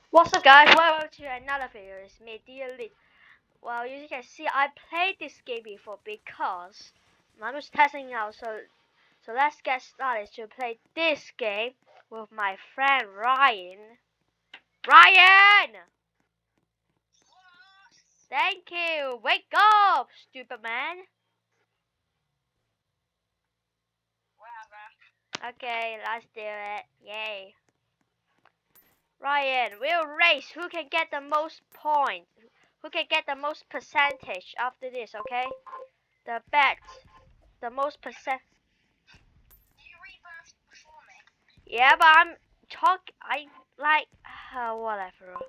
What's up guys, welcome to another video. It's me, Elite. Well, as you can see, I played this game before because I'm just testing out, so let's get started to play this game with my friend Ryan. Ryan! Thank you! Wake up, stupid man! Okay, let's do it. Yay. Ryan, we'll race who can get the most points. Who can get the most percentage after this, okay? The bet. The most percent. Yeah, but I like, whatever.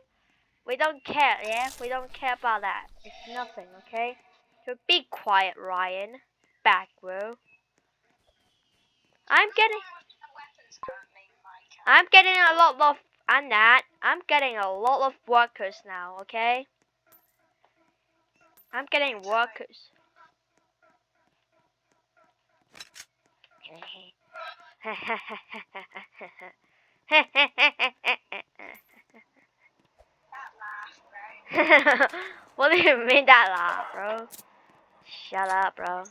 We don't care, yeah? We don't care about that. It's nothing, okay? So be quiet, Ryan. Back row. I'm getting, I'm getting a lot of, I'm getting a lot of workers now, okay? I'm getting workers. What do you mean that laugh, bro? Shut up, bro.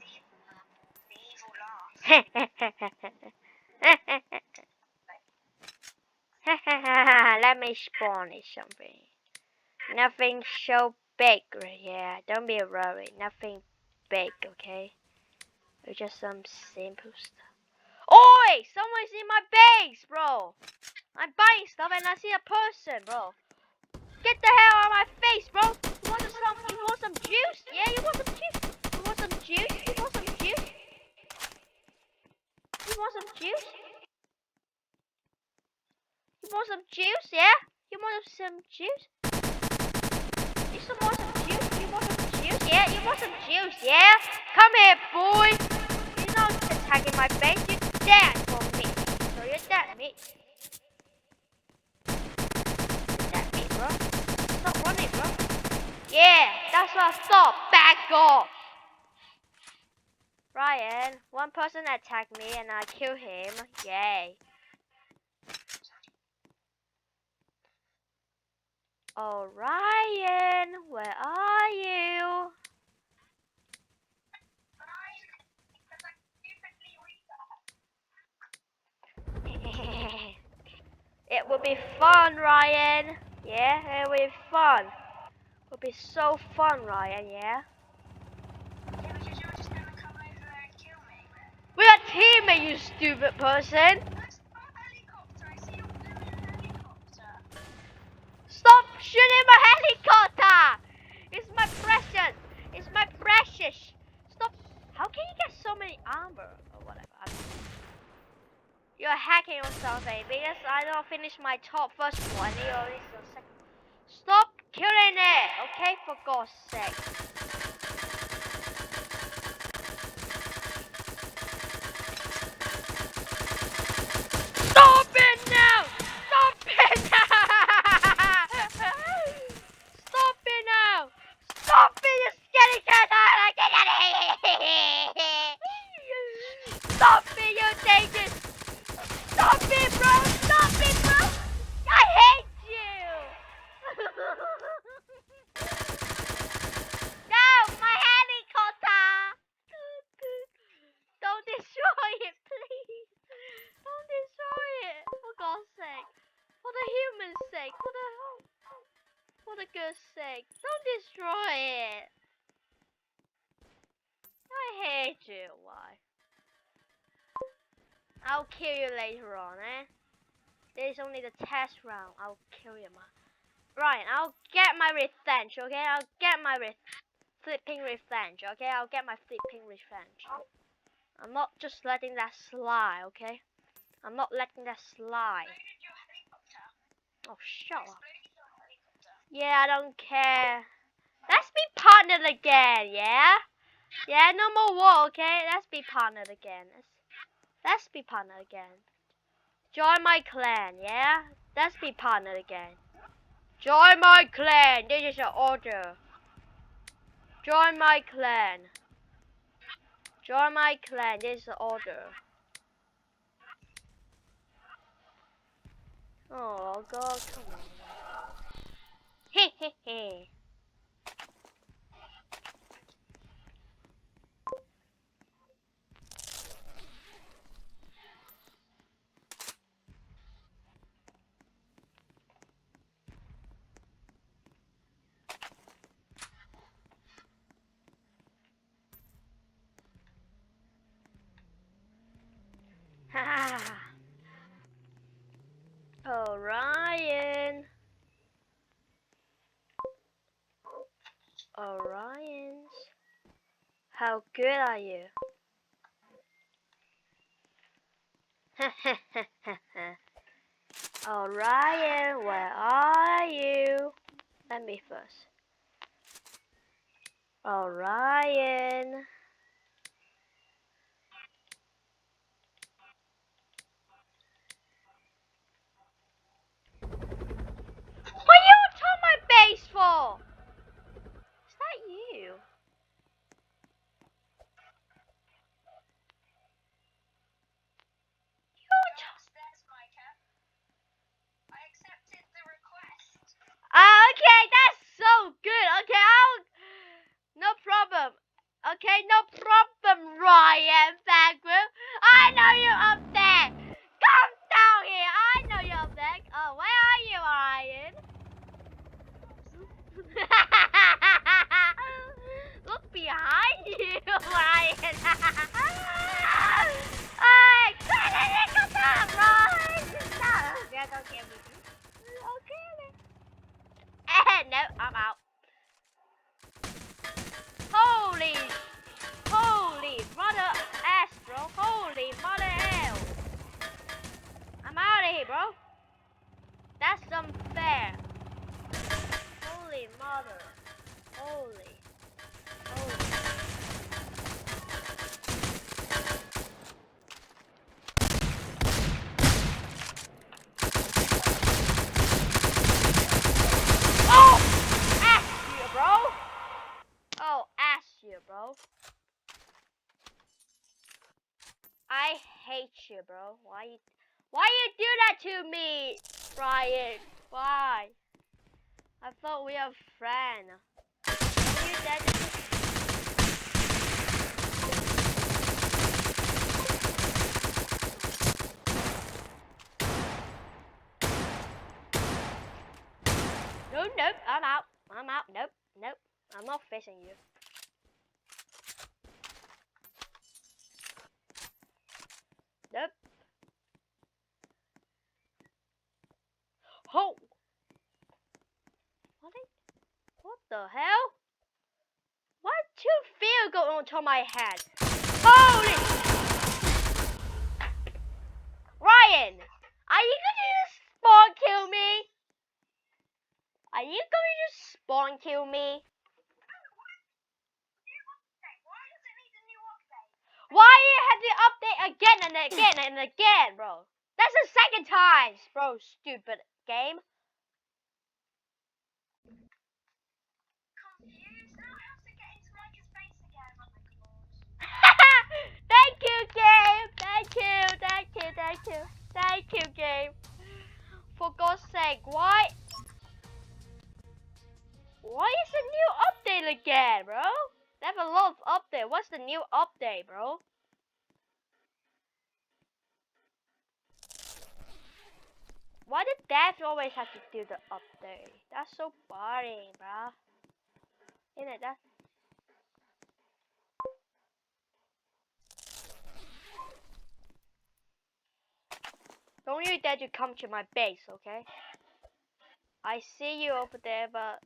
Let me spawn it something. Nothing so big, yeah. Don't be worried. Nothing big, okay? It's just some simple stuff. Oi! Someone's in my base, bro. I'm buying stuff and I see a person, bro. Get the hell out of my face, bro. You want some juice? Yeah, you want some juice? You want some juice? You want some juice? You want some juice? You want some juice? Yeah? You want some juice? You want some juice? You want some juice? Yeah? You want some juice? Yeah? Come here, boy. You're not attacking my base. You're dead for me. So you're dead, mate. You're dead, mate, bro. Stop running, bro. Yeah, that's what I thought. Back off. Ryan, one person attacked me and I killed him. Yay. Oh, Ryan, where are you? It will be fun, Ryan. Yeah, it will be fun. It will be so fun, Ryan, yeah? We are teammates, you stupid person. Stop shooting my helicopter! It's my precious. It's my precious. Stop. How can you get so many armor or whatever? You're hacking or something because I don't finish my top first one. You only so second. Stop killing it, okay? For God's sake. Stop it now! Stop it now! Stop it now! Stop it, you skinny cat! Stop it, you dangerous! Stop it, bro! Stop it, bro! I hate you! No, my helicopter! Don't destroy it, please! Don't destroy it! For God's sake! For the human's sake! For the girl's sake! Don't destroy it! I hate you, why? I'll kill you later on, eh? This is only the test round. I'll kill you, man. Ryan, I'll get my revenge, okay? I'll get my flipping revenge, okay? I'll get my flipping revenge. I'm not just letting that slide, okay? I'm not letting that slide. Oh, shut up. Yeah, I don't care. Let's be partnered again, yeah? Yeah, no more war, okay? Let's be partnered again. Let's be partnered again. Join my clan, yeah? Let's be partnered again. Join my clan. This is an order. Join my clan. Join my clan. This is an order. Oh God, come on. Orion. Orions. How good are you? Orion, where are you? Let me first. Orion. What you on my base for? Is that you? Okay, that's so good. Okay, no problem. Okay, no problem, Ryan Bagram. I know you're up there. Come down here. I know you're up there. Oh, where are you, Ryan? Look behind you, Ryan. Hey, come down, Ryan. Don't get me. Okay. No, I'm out. Holy mother ass, bro. Holy mother hell. I'm out of here, bro. That's unfair. Holy mother. Holy. Oh! Ass you, bro. Oh, ass you, bro. I hate you, bro. Why you do that to me, Brian? Why? I thought we were friends. You that? Nope, I'm out. Nope. I'm not facing you. Nope. Oh! What the hell? What two fear go on top of my head? Holy! Ryan! Are you gonna just spawn kill me? Are you going to spawn kill me? Why you have to update again and again and again, bro? That's the second time, bro. Stupid game. Thank you, game. Thank you, game. For God's sake, why is the new update again, bro? They have a lot of update. What's the new update, bro? Why did devs always have to do the update? That's so boring, bro. Isn't it? That. Don't you dare to come to my base, okay? I see you over there, but.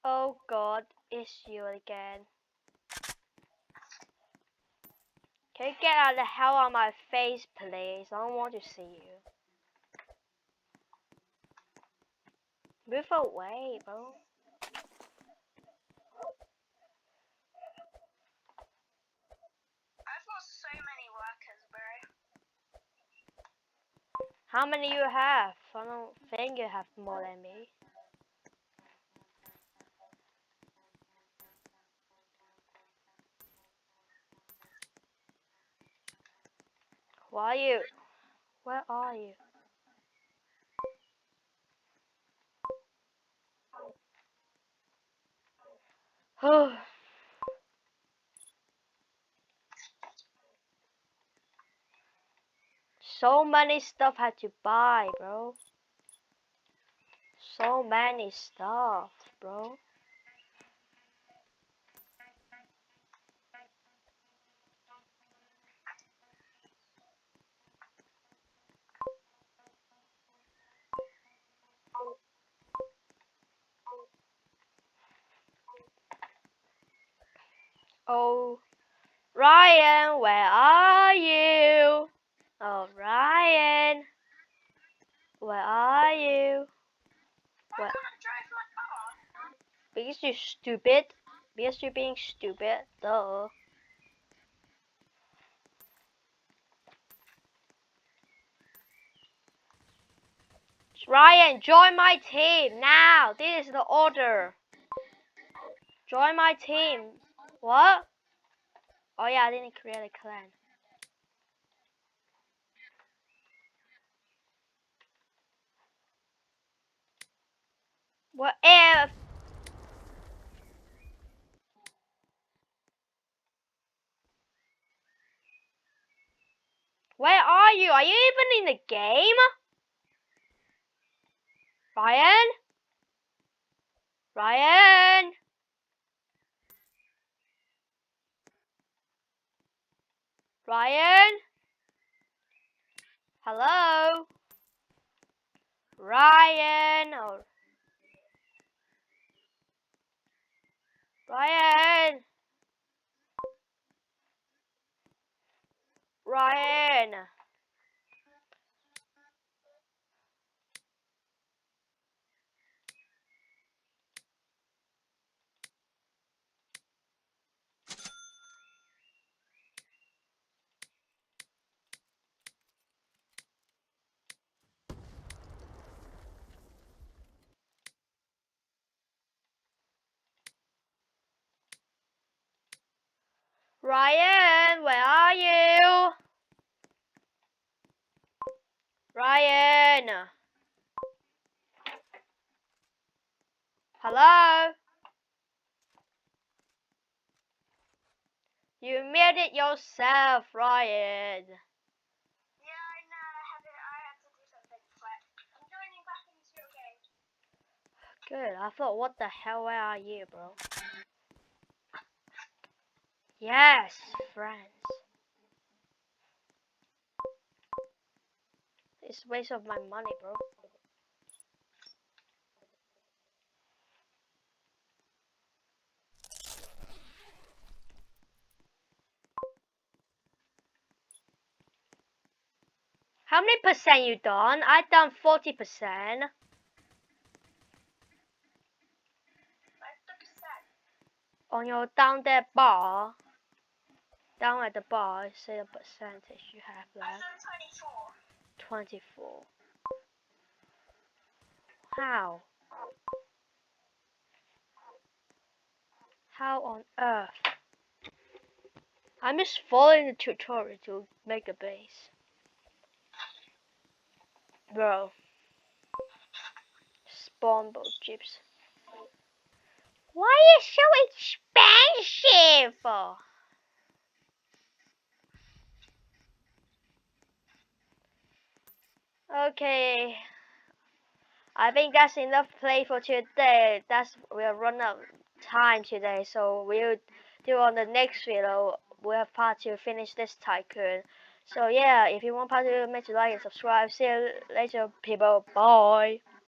Oh God, it's you again. Can you get out of the hell out of my face, please? I don't want to see you. Move away, bro. I've got so many workers, bro. How many you have? I don't think you have more than me. Where are you? Where are you? So many stuff had to buy, bro. So many stuff, bro. Oh, Ryan, where are you? Oh, Ryan, where are you? What? Because you're stupid. Because you're being stupid. Duh. Ryan, join my team now. This is the order. Join my team. What? Oh yeah, I didn't create a clan. What if? Where are you? Are you even in the game? Ryan? Ryan? Ryan? Hello? Ryan? Oh. Ryan? Ryan? Ryan, where are you? Ryan? Hello? You made it yourself, Ryan. Yeah, I know. I have to do something quick. I'm joining back into your game. Good. I thought, what the hell? Where are you, bro? Yes, friends. It's a waste of my money, bro. How many percent you done? I done 40%. 50%. On your down there bar, down at the bar, say the percentage you have I've left. done 24. 24. How? How on earth? I'm just following the tutorial to make a base. Bro. Spawn boat chips. Why is it so expensive? Okay. I think that's enough play for today. We'll run out of time today, so we'll do on the next video. We'll have part 2 finish this tycoon. So yeah, if you want part 2, make sure to like and subscribe. See you later, people. Bye.